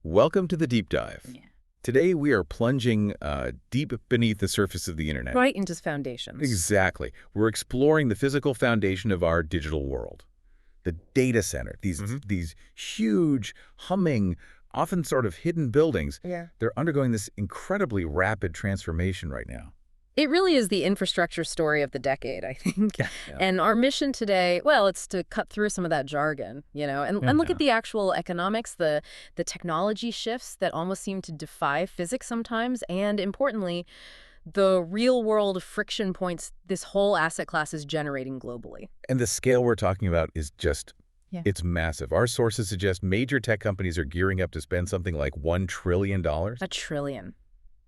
Welcome to the deep dive. Yeah. Today we are plunging deep beneath the surface of the internet. Right into foundations. Exactly. We're exploring the physical foundation of our digital world. The data center, these huge, humming, often sort of hidden buildings, Yeah. they're undergoing this incredibly rapid transformation right now. It really is the infrastructure story of the decade, I think. Yeah. And our mission today, well, it's to cut through some of that jargon, and look at the actual economics, the technology shifts that almost seem to defy physics sometimes, and importantly, the real-world friction points this whole asset class is generating globally. And the scale we're talking about is just, Yeah. it's massive. Our sources suggest major tech companies are gearing up to spend something like $1 trillion $1 trillion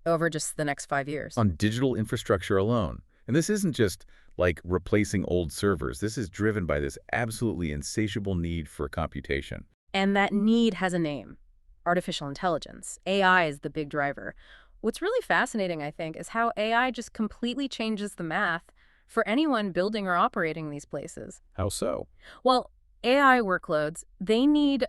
over just the next 5 years. on digital infrastructure alone. And this isn't just like replacing old servers. This is driven by this absolutely insatiable need for computation. And that need has a name: artificial intelligence. AI is the big driver. What's really fascinating, I think, is how AI just completely changes the math for anyone building or operating these places. How so? Well, AI workloads, they need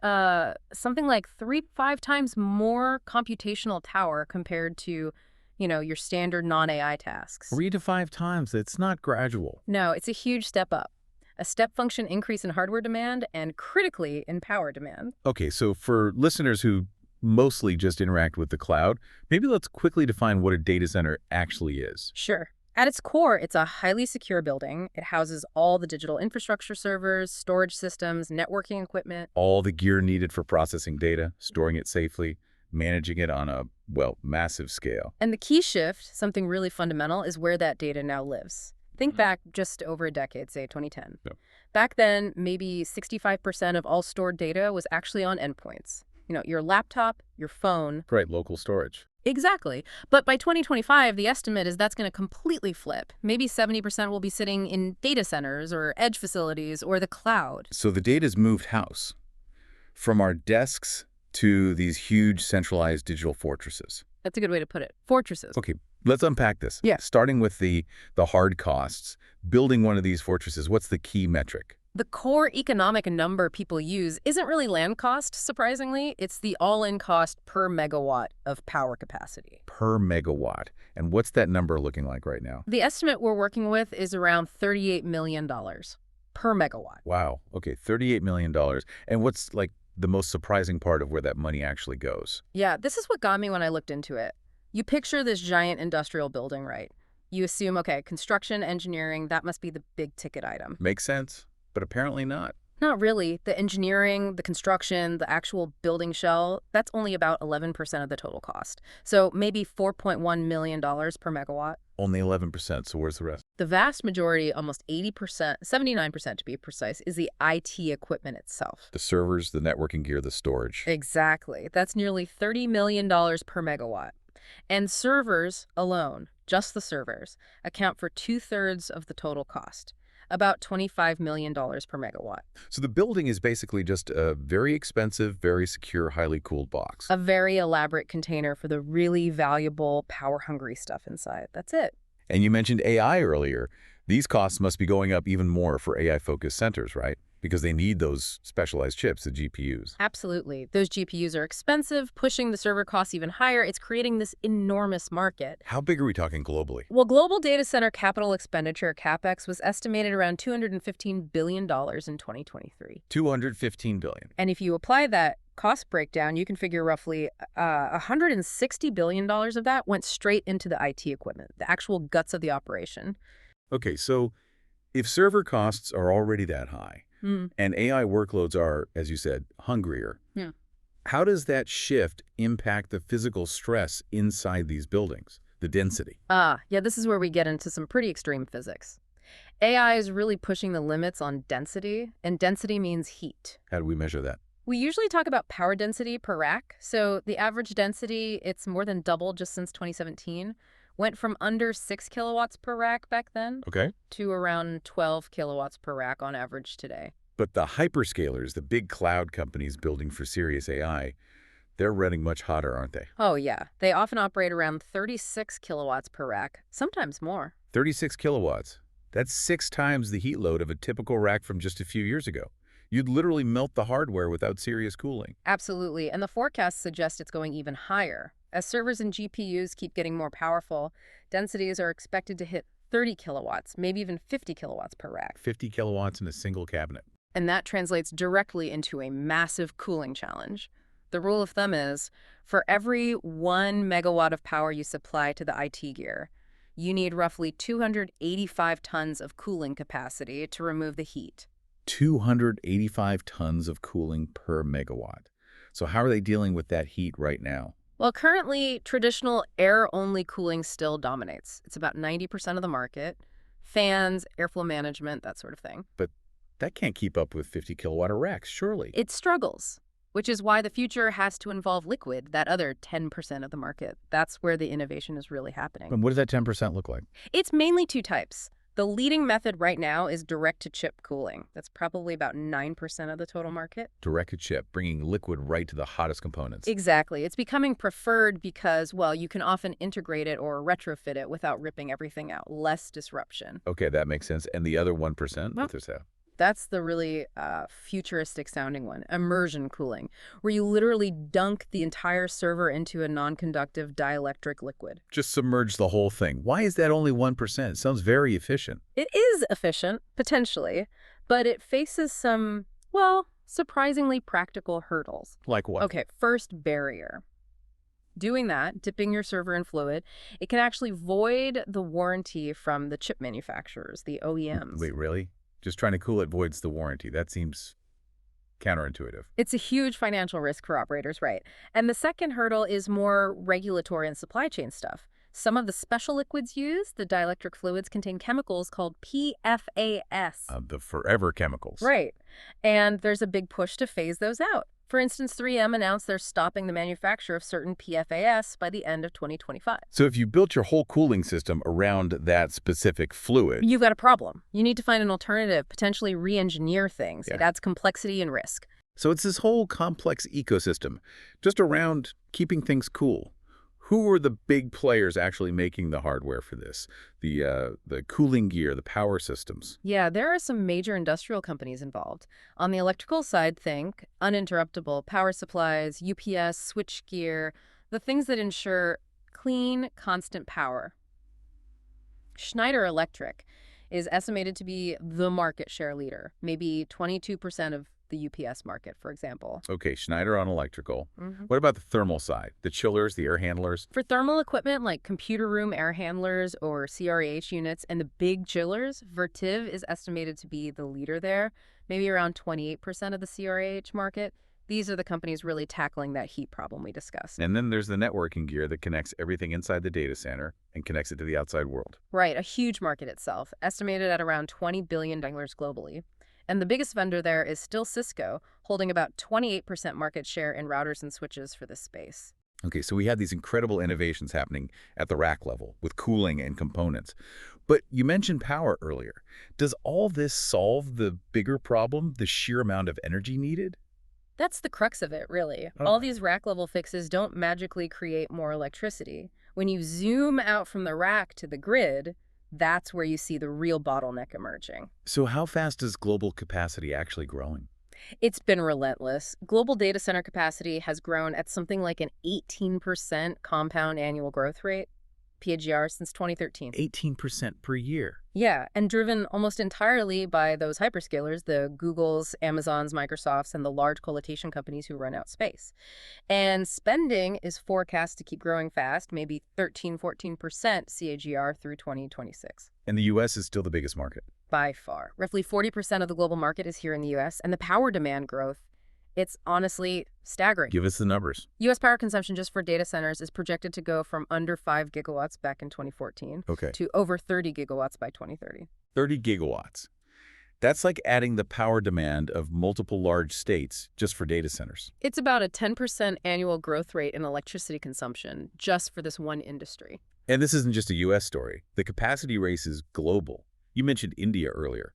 something like 5 times more computational power compared to, your standard non-AI tasks. 3 to 5 times. It's not gradual. No, it's a huge step up. A step function increase in hardware demand and critically in power demand. Okay, so for listeners who mostly just interact with the cloud, maybe let's quickly define what a data center actually is. Sure. At its core, it's a highly secure building. It houses all the digital infrastructure servers, storage systems, networking equipment. All the gear needed for processing data, storing it safely, managing it on a, well, massive scale. And the key shift, something really fundamental, is where that data now lives. Think back just over a decade, say 2010. Yep. Back then, maybe 65% of all stored data was actually on endpoints. Your laptop, your phone. Right, local storage. Exactly. But by 2025, the estimate is that's going to completely flip. Maybe 70% will be sitting in data centers or edge facilities or the cloud. So the data's moved house from our desks to these huge centralized digital fortresses. That's a good way to put it. Fortresses. Okay, let's unpack this. Yeah. Starting with the hard costs, building one of these fortresses, what's the key metric? The core economic number people use isn't really land cost, surprisingly. It's the all-in cost per megawatt of power capacity. Per megawatt. And what's that number looking like right now? The estimate we're working with is around $38 million per megawatt. Wow. Okay, $38 million. And what's like the most surprising part of where that money actually goes? Yeah, this is what got me when I looked into it. You picture this giant industrial building, right? You assume, okay, construction, engineering, that must be the big ticket item. Makes sense, but apparently not. Not really. The engineering, the construction, the actual building shell, that's only about 11% of the total cost. So maybe $4.1 million per megawatt. Only 11%, so where's the rest? The vast majority, almost 80%, 79% to be precise, is the IT equipment itself. The servers, the networking gear, the storage. Exactly. That's nearly $30 million per megawatt. And servers alone, just the servers, account for 2/3 of the total cost, about $25 million per megawatt. So the building is basically just a very expensive, very secure, highly cooled box. A very elaborate container for the really valuable, power-hungry stuff inside. That's it. And you mentioned AI earlier. These costs must be going up even more for AI-focused centers, right? Because they need those specialized chips, the GPUs. Absolutely. Those GPUs are expensive, pushing the server costs even higher. It's creating this enormous market. How big are we talking globally? Well, global data center capital expenditure, CapEx, was estimated around $215 billion in 2023. $215 billion. And if you apply that cost breakdown, you can figure roughly $160 billion of that went straight into the IT equipment, the actual guts of the operation. Okay, so if server costs are already that high, and AI workloads are, as you said, hungrier, Yeah. how does that shift impact the physical stress inside these buildings, the density? Yeah, this is where we get into some pretty extreme physics. AI is really pushing the limits on density, and density means heat. How do we measure that? We usually talk about power density per rack. So the average density, it's more than doubled just since 2017. Went from under 6 kilowatts per rack back then Okay. to around 12 kilowatts per rack on average today. But the hyperscalers, the big cloud companies building for serious AI, they're running much hotter, aren't they? Oh, yeah. They often operate around 36 kilowatts per rack, sometimes more. 36 kilowatts. That's 6 times the heat load of a typical rack from just a few years ago. You'd literally melt the hardware without serious cooling. Absolutely, and the forecasts suggest it's going even higher. As servers and GPUs keep getting more powerful, densities are expected to hit 30 kilowatts, maybe even 50 kilowatts per rack. 50 kilowatts in a single cabinet. And that translates directly into a massive cooling challenge. The rule of thumb is, for every 1 megawatt of power you supply to the IT gear, you need roughly 285 tons of cooling capacity to remove the heat. 285 tons of cooling per megawatt. So how are they dealing with that heat right now? Well, currently, traditional air-only cooling still dominates. It's about 90% of the market. Fans, airflow management, that sort of thing. But that can't keep up with 50 kilowatt racks, surely. It struggles, which is why the future has to involve liquid, that other 10% of the market. That's where the innovation is really happening. And what does that 10% look like? It's mainly two types. The leading method right now is direct-to-chip cooling. That's probably about 9% of the total market. Direct-to-chip, bringing liquid right to the hottest components. Exactly. It's becoming preferred because, well, you can often integrate it or retrofit it without ripping everything out. Less disruption. Okay, that makes sense. And the other 1%? Well, What does that? That's the really futuristic-sounding one, immersion cooling, where you literally dunk the entire server into a non-conductive dielectric liquid. Just submerge the whole thing. Why is that only 1%? It sounds very efficient. It is efficient, potentially, but it faces some, well, surprisingly practical hurdles. Like what? Okay, first barrier. Doing that, dipping your server in fluid, it can actually void the warranty from the chip manufacturers, the OEMs. Wait, really? Just trying to cool it voids the warranty. That seems counterintuitive. It's a huge financial risk for operators, right? And the second hurdle is more regulatory and supply chain stuff. Some of the special liquids used, the dielectric fluids, contain chemicals called PFAS. The forever chemicals. Right. And there's a big push to phase those out. For instance, 3M announced they're stopping the manufacture of certain PFAS by the end of 2025. So if you built your whole cooling system around that specific fluid... You've got a problem. You need to find an alternative, potentially re-engineer things. Yeah. It adds complexity and risk. So it's this whole complex ecosystem just around keeping things cool. Who are the big players actually making the hardware for this? The cooling gear, the power systems? Yeah, there are some major industrial companies involved. On the electrical side, think uninterruptible power supplies, UPS, switchgear, the things that ensure clean, constant power. Schneider Electric is estimated to be the market share leader, maybe 22% of the UPS market, for example. Okay, Schneider on electrical. What about the thermal side? The chillers, the air handlers? For thermal equipment like computer room air handlers or CRH units and the big chillers, Vertiv is estimated to be the leader there, maybe around 28% of the CRH market. These are the companies really tackling that heat problem we discussed. And then there's the networking gear that connects everything inside the data center and connects it to the outside world. Right, a huge market itself, estimated at around $20 billion globally. And the biggest vendor there is still Cisco, holding about 28% market share in routers and switches for this space. Okay, so we have these incredible innovations happening at the rack level with cooling and components. But you mentioned power earlier. Does all this solve the bigger problem, the sheer amount of energy needed? That's the crux of it, really. Oh. All these rack-level fixes don't magically create more electricity. When you zoom out from the rack to the grid, that's where you see the real bottleneck emerging. So how fast is global capacity actually growing? It's been relentless. Global data center capacity has grown at something like an 18% compound annual growth rate, PAGR, since 2013. 18% per year. Yeah, and driven almost entirely by those hyperscalers, the Googles, Amazons, Microsofts, and the large colocation companies who run out space. And spending is forecast to keep growing fast, maybe 13-14% CAGR through 2026. And the U.S. is still the biggest market. By far. Roughly 40% of the global market is here in the U.S., and the power demand growth, it's honestly staggering. Give us the numbers. U.S. power consumption just for data centers is projected to go from under 5 gigawatts back in 2014 to over 30 gigawatts by 2030. 30 gigawatts. That's like adding the power demand of multiple large states just for data centers. It's about a 10% annual growth rate in electricity consumption just for this one industry. And this isn't just a U.S. story. The capacity race is global. You mentioned India earlier.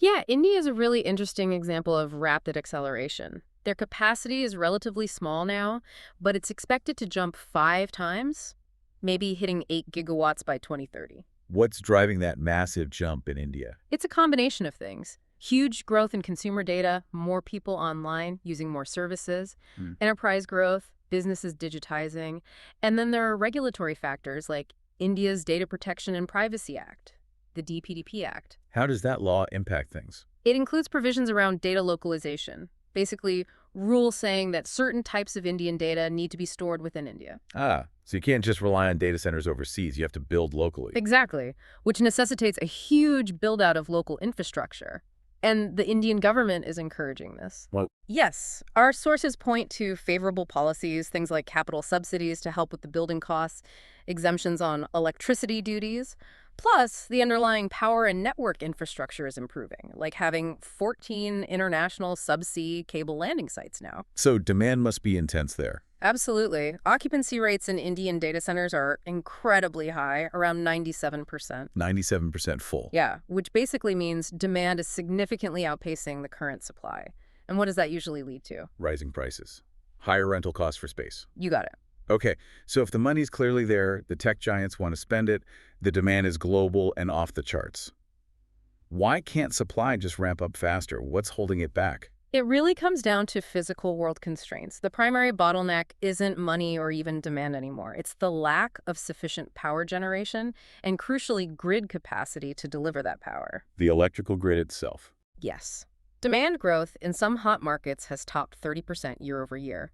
Yeah, India is a really interesting example of rapid acceleration. Their capacity is relatively small now, but it's expected to jump 5 times, maybe hitting 8 gigawatts by 2030. What's driving that massive jump in India? It's a combination of things. Huge growth in consumer data, more people online using more services, Hmm. enterprise growth, businesses digitizing, and then there are regulatory factors like India's Data Protection and Privacy Act, the DPDP Act. How does that law impact things? It includes provisions around data localization, basically rules saying that certain types of Indian data need to be stored within India. Ah, so you can't just rely on data centers overseas. You have to build locally. Exactly, which necessitates a huge build-out of local infrastructure. And the Indian government is encouraging this. Well, Yes, our sources point to favorable policies, things like capital subsidies to help with the building costs, exemptions on electricity duties. Plus, the underlying power and network infrastructure is improving, like having 14 international subsea cable landing sites now. so demand must be intense there. Absolutely. Occupancy rates in Indian data centers are incredibly high, around 97%. 97% full. Yeah, which basically means demand is significantly outpacing the current supply. And what does that usually lead to? Rising prices. Higher rental costs for space. You got it. Okay, so if the money's clearly there, the tech giants want to spend it, the demand is global and off the charts. Why can't supply just ramp up faster? What's holding it back? It really comes down to physical world constraints. The primary bottleneck isn't money or even demand anymore. It's the lack of sufficient power generation and, crucially, grid capacity to deliver that power. The electrical grid itself. Yes. Demand growth in some hot markets has topped 30% year over year.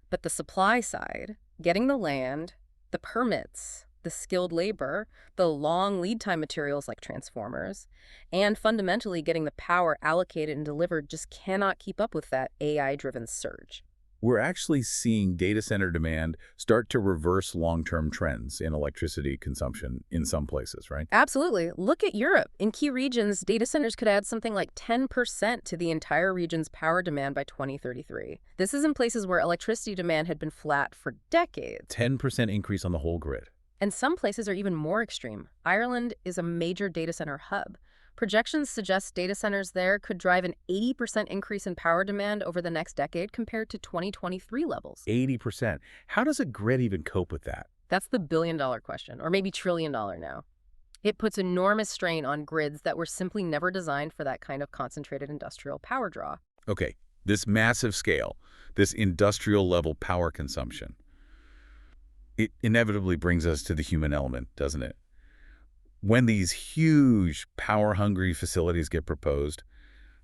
But the supply side, getting the land, the permits, the skilled labor, the long lead time materials like transformers, and fundamentally getting the power allocated and delivered just cannot keep up with that AI-driven surge. We're actually seeing data center demand start to reverse long-term trends in electricity consumption in some places, right? Absolutely. Look at Europe. In key regions, data centers could add something like 10% to the entire region's power demand by 2033. This is in places where electricity demand had been flat for decades. 10% increase on the whole grid. And some places are even more extreme. Ireland is a major data center hub. Projections suggest data centers there could drive an 80% increase in power demand over the next decade compared to 2023 levels. 80%. How does a grid even cope with that? That's the billion-dollar question, or maybe trillion-dollar now. It puts enormous strain on grids that were simply never designed for that kind of concentrated industrial power draw. Okay, this massive scale, this industrial level power consumption, it inevitably brings us to the human element, doesn't it? When these huge, power-hungry facilities get proposed,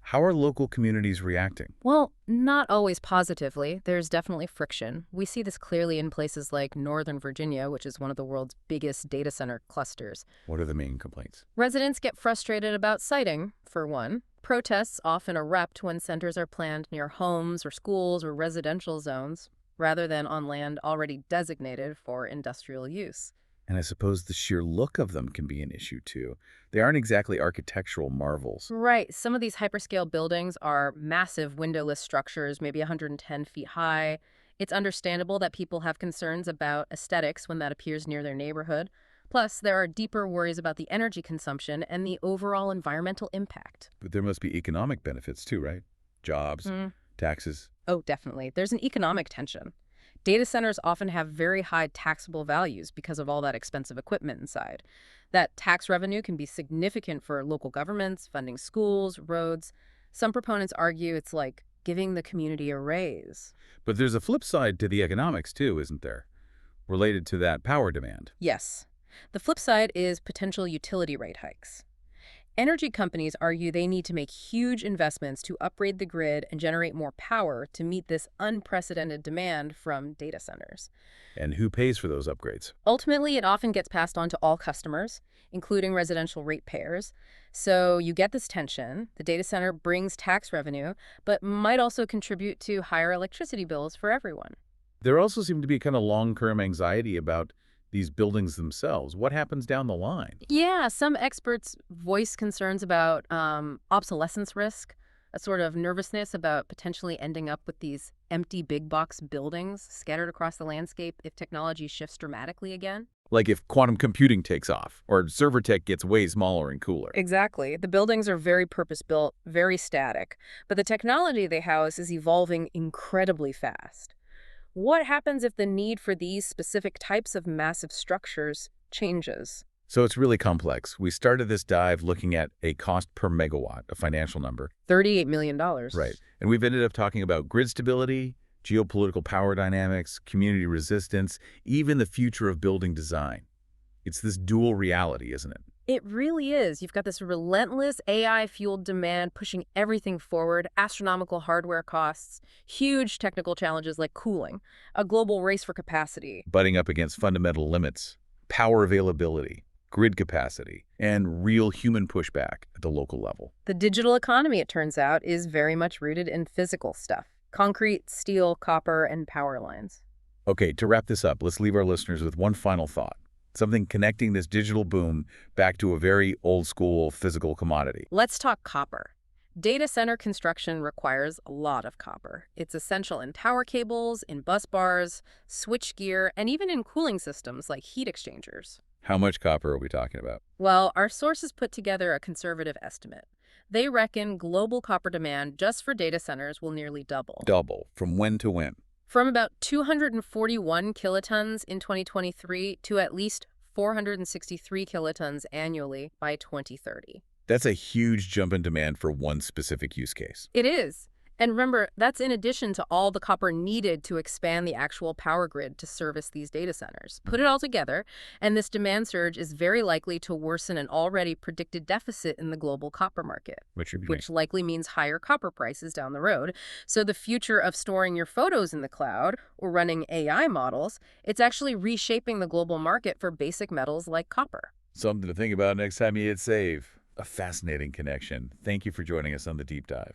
how are local communities reacting? Well, not always positively. There's definitely friction. We see this clearly in places like Northern Virginia, which is one of the world's biggest data center clusters. What are the main complaints? Residents get frustrated about siting, for one. Protests often erupt when centers are planned near homes or schools or residential zones, rather than on land already designated for industrial use. And I suppose the sheer look of them can be an issue, too. They aren't exactly architectural marvels. Right. Some of these hyperscale buildings are massive windowless structures, maybe 110 feet high. It's understandable that people have concerns about aesthetics when that appears near their neighborhood. Plus, there are deeper worries about the energy consumption and the overall environmental impact. But there must be economic benefits, too, right? Jobs, taxes. Oh, definitely. There's an economic tension. Data centers often have very high taxable values because of all that expensive equipment inside. That tax revenue can be significant for local governments, funding schools, roads. Some proponents argue it's like giving the community a raise. But there's a flip side to the economics, too, isn't there? Related to that power demand. Yes. The flip side is potential utility rate hikes. Energy companies argue they need to make huge investments to upgrade the grid and generate more power to meet this unprecedented demand from data centers. And who pays for those upgrades? Ultimately, it often gets passed on to all customers, including residential ratepayers. So you get this tension. The data center brings tax revenue, but might also contribute to higher electricity bills for everyone. There also seemed to be kind of long-term anxiety about these buildings themselves. What happens down the line? Yeah, some experts voice concerns about obsolescence risk, a sort of nervousness about potentially ending up with these empty big box buildings scattered across the landscape if technology shifts dramatically again. Like if quantum computing takes off, or server tech gets way smaller and cooler. Exactly. The buildings are very purpose-built, very static, but the technology they house is evolving incredibly fast. What happens if the need for these specific types of massive structures changes? So it's really complex. We started this dive looking at a cost per megawatt, a financial number. $38 million. Right. And we've ended up talking about grid stability, geopolitical power dynamics, community resistance, even the future of building design. It's this dual reality, isn't it? It really is. You've got this relentless AI-fueled demand pushing everything forward, astronomical hardware costs, huge technical challenges like cooling, a global race for capacity. Butting up against fundamental limits, power availability, grid capacity, and real human pushback at the local level. The digital economy, it turns out, is very much rooted in physical stuff. Concrete, steel, copper, and power lines. Okay, to wrap this up, let's leave our listeners with one final thought. Something connecting this digital boom back to a very old-school physical commodity. Let's talk copper. Data center construction requires a lot of copper. It's essential in power cables, in bus bars, switchgear, and even in cooling systems like heat exchangers. How much copper are we talking about? Well, our sources put together a conservative estimate. They reckon global copper demand just for data centers will nearly double. Double. From when to when? From about 241 kilotons in 2023 to at least 463 kilotons annually by 2030. That's a huge jump in demand for one specific use case. It is. And remember, that's in addition to all the copper needed to expand the actual power grid to service these data centers. Put it all together, and this demand surge is very likely to worsen an already predicted deficit in the global copper market, which likely means higher copper prices down the road. So the future of storing your photos in the cloud or running AI models, it's actually reshaping the global market for basic metals like copper. Something to think about next time you hit save. A fascinating connection. Thank you for joining us on the deep dive.